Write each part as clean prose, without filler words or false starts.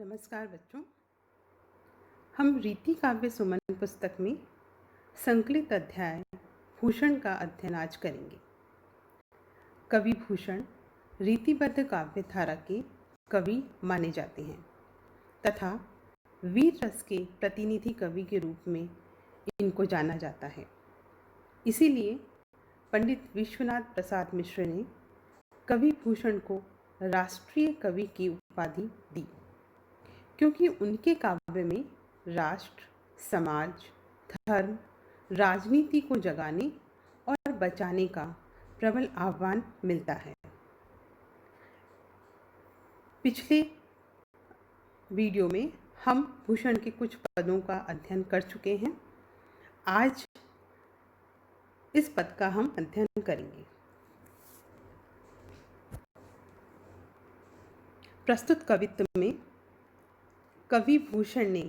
नमस्कार बच्चों। हम रीति काव्य सुमन पुस्तक में संकलित अध्याय भूषण का अध्ययन आज करेंगे। कवि भूषण रीतिबद्ध काव्य धारा के कवि माने जाते हैं तथा वीर रस के प्रतिनिधि कवि के रूप में इनको जाना जाता है। इसीलिए पंडित विश्वनाथ प्रसाद मिश्र ने कवि भूषण को राष्ट्रीय कवि की उपाधि दी, क्योंकि उनके काव्य में राष्ट्र, समाज, धर्म, राजनीति को जगाने और बचाने का प्रबल आह्वान मिलता है। पिछले वीडियो में हम भूषण के कुछ पदों का अध्ययन कर चुके हैं। आज इस पद का हम अध्ययन करेंगे। प्रस्तुत कवित्व में कवि भूषण ने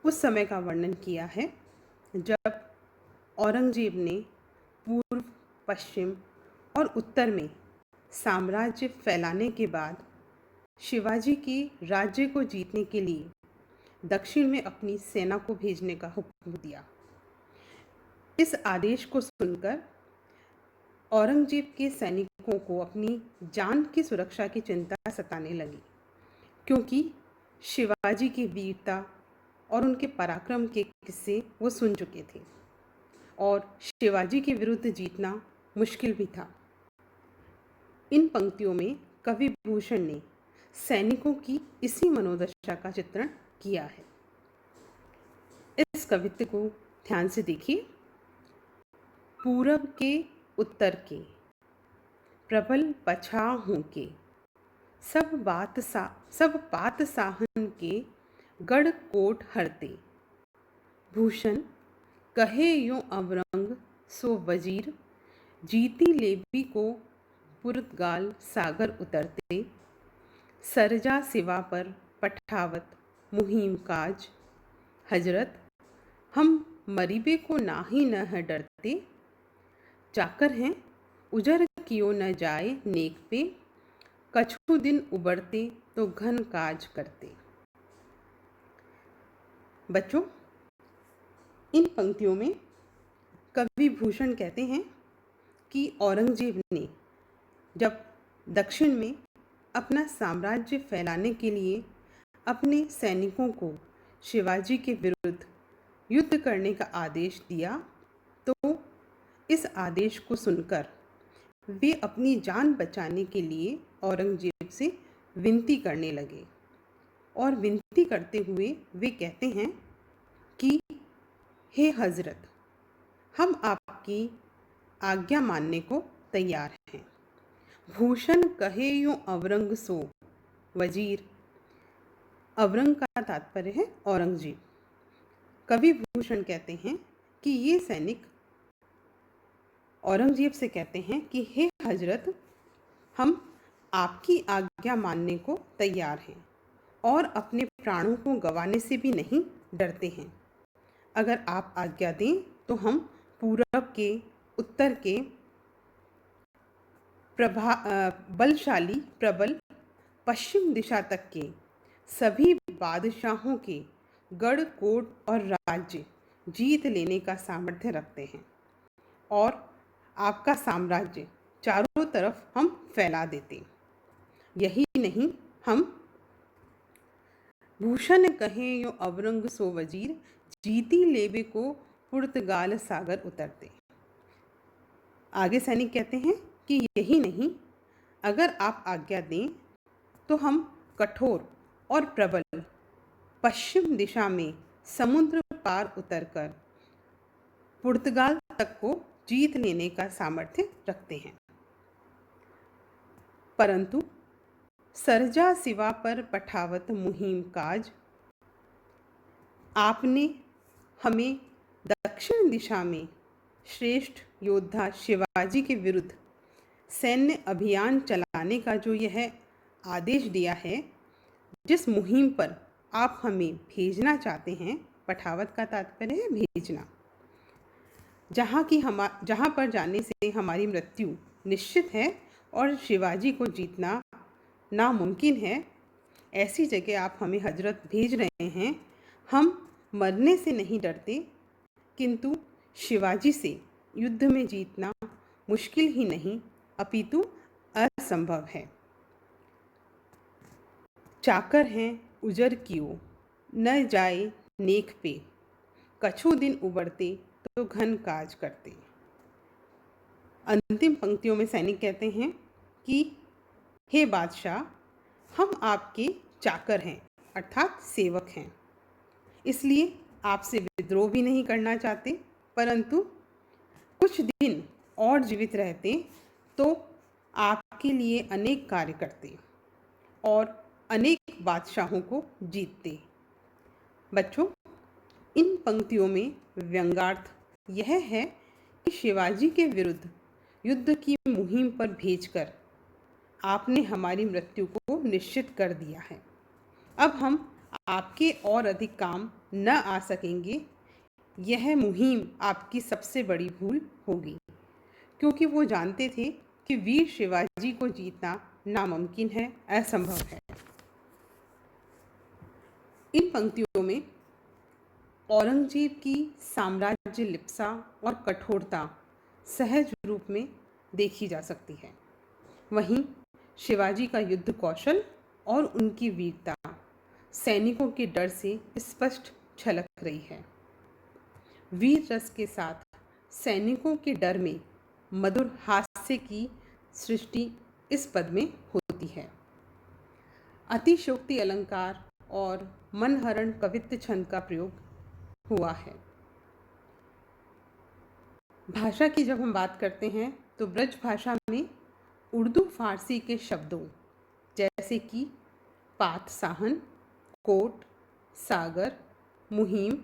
उस समय का वर्णन किया है जब औरंगजेब ने पूर्व, पश्चिम और उत्तर में साम्राज्य फैलाने के बाद शिवाजी के राज्य को जीतने के लिए दक्षिण में अपनी सेना को भेजने का हुक्म दिया। इस आदेश को सुनकर औरंगजेब के सैनिकों को अपनी जान की सुरक्षा की चिंता सताने लगी, क्योंकि शिवाजी की वीरता और उनके पराक्रम के किस्से वो सुन चुके थे और शिवाजी के विरुद्ध जीतना मुश्किल भी था। इन पंक्तियों में कवि भूषण ने सैनिकों की इसी मनोदशा का चित्रण किया है। इस कवित्व को ध्यान से देखिए। पूरब के उत्तर के प्रबल पछाहों के सब बात साहन के गढ़ कोट हरते, भूषण कहे यूं अवरंग सो वजीर, जीती लेबी को पुर्तगाल सागर उतरते, सरजा सिवा पर पठावत मुहिम काज, हजरत हम मरीबे को नाही न है डरते, जाकर हैं उजर कियो न जाए नेक पे, कछु दिन उबरते तो घन काज करते। बच्चों, इन पंक्तियों में कवि भूषण कहते हैं कि औरंगजेब ने जब दक्षिण में अपना साम्राज्य फैलाने के लिए अपने सैनिकों को शिवाजी के विरुद्ध युद्ध करने का आदेश दिया, तो इस आदेश को सुनकर वे अपनी जान बचाने के लिए औरंगजेब से विनती करने लगे और विनती करते हुए वे कहते हैं कि हे हजरत, हम आपकी आज्ञा मानने को तैयार हैं। भूषण कहे यूं अवरंग सो वजीर, अवरंग का तात्पर्य है औरंगजेब। कवि भूषण कहते हैं कि ये सैनिक औरंगजेब से कहते हैं कि हे हजरत, हम आपकी आज्ञा मानने को तैयार हैं और अपने प्राणों को गंवाने से भी नहीं डरते हैं। अगर आप आज्ञा दें तो हम पूरब के, उत्तर के बलशाली प्रबल, पश्चिम दिशा तक के सभी बादशाहों के गढ़ कोट और राज्य जीत लेने का सामर्थ्य रखते हैं और आपका साम्राज्य चारों तरफ हम फैला देते। यही नहीं, हम भूषण कहें यो अवरंग सो वजीर, जीती लेबे को पुर्तगाल सागर उतरते। आगे सैनिक कहते हैं कि यही नहीं, अगर आप आज्ञा दें तो हम कठोर और प्रबल पश्चिम दिशा में समुद्र पार उतरकर पुर्तगाल तक को जीत लेने का सामर्थ्य रखते हैं। परंतु सरजा सिवा पर पठावत मुहिम काज, आपने हमें दक्षिण दिशा में श्रेष्ठ योद्धा शिवाजी के विरुद्ध सैन्य अभियान चलाने का जो यह आदेश दिया है, जिस मुहिम पर आप हमें भेजना चाहते हैं, पठावत का तात्पर्य है भेजना, जहाँ पर जाने से हमारी मृत्यु निश्चित है और शिवाजी को जीतना नामुमकिन है, ऐसी जगह आप हमें हजरत भेज रहे हैं। हम मरने से नहीं डरते, किंतु शिवाजी से युद्ध में जीतना मुश्किल ही नहीं अपितु असंभव है। चाकर हैं उजर कियो, न जाए नेक पे, कछु दिन उबरते तो घन काज करते। अंतिम पंक्तियों में सैनिक कहते हैं कि हे बादशाह, हम आपके चाकर हैं अर्थात सेवक हैं, इसलिए आपसे विद्रोह भी नहीं करना चाहते, परंतु कुछ दिन और जीवित रहते तो आपके लिए अनेक कार्य करते और अनेक बादशाहों को जीतते। बच्चों, इन पंक्तियों में व्यंग्यार्थ यह है कि शिवाजी के विरुद्ध युद्ध की मुहिम पर भेजकर आपने हमारी मृत्यु को निश्चित कर दिया है। अब हम आपके और अधिक काम न आ सकेंगे। यह मुहिम आपकी सबसे बड़ी भूल होगी, क्योंकि वो जानते थे कि वीर शिवाजी को जीतना नामुमकिन है, असंभव है। इन पंक्तियों में औरंगजेब की साम्राज्य लिप्सा और कठोरता सहज रूप में देखी जा सकती है। वहीं शिवाजी का युद्ध कौशल और उनकी वीरता सैनिकों के डर से स्पष्ट झलक रही है। वीर रस के साथ सैनिकों के डर में मधुर हास्य की सृष्टि इस पद में होती है। अतिशयोक्ति अलंकार और मनहरण कवित्व छंद का प्रयोग हुआ है। भाषा की जब हम बात करते हैं तो ब्रज भाषा में उर्दू फारसी के शब्दों जैसे कि पातसाहन, कोट, सागर, मुहिम,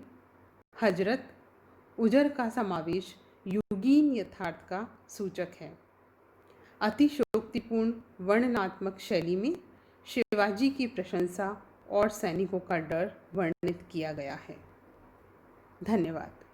हजरत, उजर का समावेश युगीन यथार्थ का सूचक है। अतिशयोक्तिपूर्ण वर्णनात्मक शैली में शिवाजी की प्रशंसा और सैनिकों का डर वर्णित किया गया है। धन्यवाद।